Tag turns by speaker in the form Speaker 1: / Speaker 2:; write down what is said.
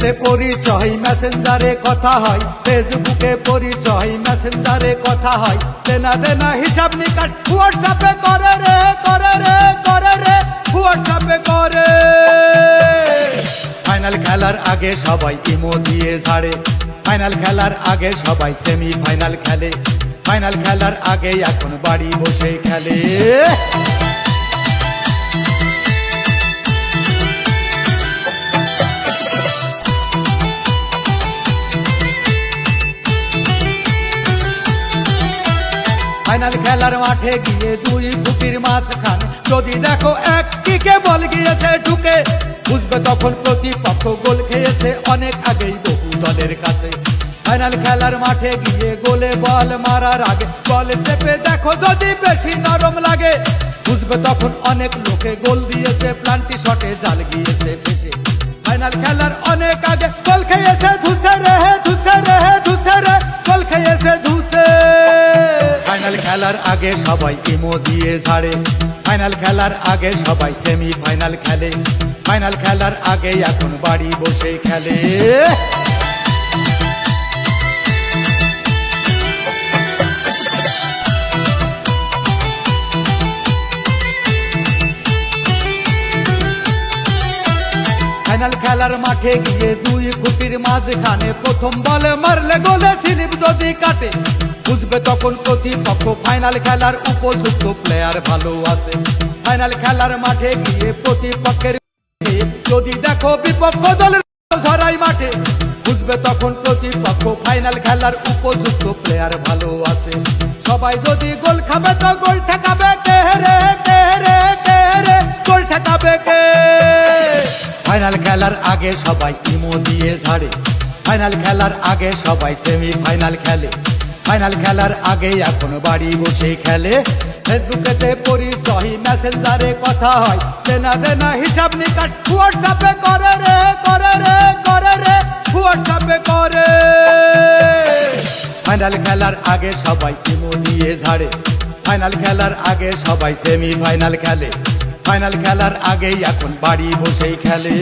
Speaker 1: ফেসবুকেতে পরিচয় মেসেঞ্জারে কথা হয়, ফেসবুকে পরিচয় মেসেঞ্জারে কথা হয়, দেনা দেনা হিসাব নিকাশ হোয়াটসঅ্যাপে করে রে করে রে করে রে হোয়াটসঅ্যাপে করে। ফাইনাল খেলার আগে সবাই ইমো দিয়ে ঝাড়ে, ফাইনাল খেলার আগে সবাই সেমি ফাইনাল খেলে, ফাইনাল খেলার আগে এখন বাড়ি বসে খেলে। ফাইনাল খেলার মাঠে গিয়ে দুই ফুটির মাঝখানে যদি দেখো এক কিকে বল গিয়েছে ঢুকে, বুঝবে তখন প্রতিপক্ষ গোল খেয়েছে অনেক আগেই বহু দলের কাছে। ফাইনাল খেলার মাঠে গিয়ে গোলে বল মারার আগে বল চেপে দেখো যদি বেশি নরম লাগে, বুঝবে তখন অনেক লোকে গোল দিয়েছে প্লান্টি শটে জাল গিয়েছে ফেসে। ফাইনাল খেলার অনেক আগে গোল খেয়েছে ধুসে রে ধুসে রে ধুসে রে গোল খেয়েছে ধুসে। ফাইনাল খেলার আগে সবাই ইমো দিয়ে ঝাড়ে, ফাইনাল খেলার আগে সবাই সেমি ফাইনাল খেলে, ফাইনাল খেলার আগে এখন বাড়ি বসে খেলে। ফাইনাল খেলার মাঠে গিয়ে দুই খুঁটির মাঝখানে প্রথম বলে মারলে গোলে স্লিপ যদি কাটে, বুঝবে তখন প্রতিপক্ষ ফাইনাল খেলার উপযুক্ত প্লেয়ার ভালো আছে। ফাইনাল খেলার মাঠে গিয়ে প্রতিপক্ষের যদি দেখো বিপক্ষ দলের ঝরাই মাঠে, বুঝবে তখন প্রতিপক্ষ ফাইনাল খেলার উপযুক্ত প্লেয়ার ভালো আছে। সবাই যদি গোল খাবে তো গোল ঠেকাবে কে রে কে রে কে রে গোল ঠেকাবে কে। ফাইনাল খেলার আগে সবাই ইমো দিয়ে ঝাড়ে, ফাইনাল খেলার আগে সবাই সেমি ফাইনাল খেলে, ফাইনাল খেলার আগে এখন বাড়ি বসে খেলে। ফেসবুকেতে পরিচয় মেসেঞ্জারে কথা হয়, দেনা দেনা হিসাব নিকাশ হোয়াটসঅ্যাপে করে রে করে রে করে রে হোয়াটসঅ্যাপে করে। ফাইনাল খেলার আগে সবাই ইমো দিয়ে ঝাড়ে, ফাইনাল খেলার আগে সবাই সেমি ফাইনাল খেলে, ফাইনাল খেলার আগেই এখন বাড়ি বসেই খেলে।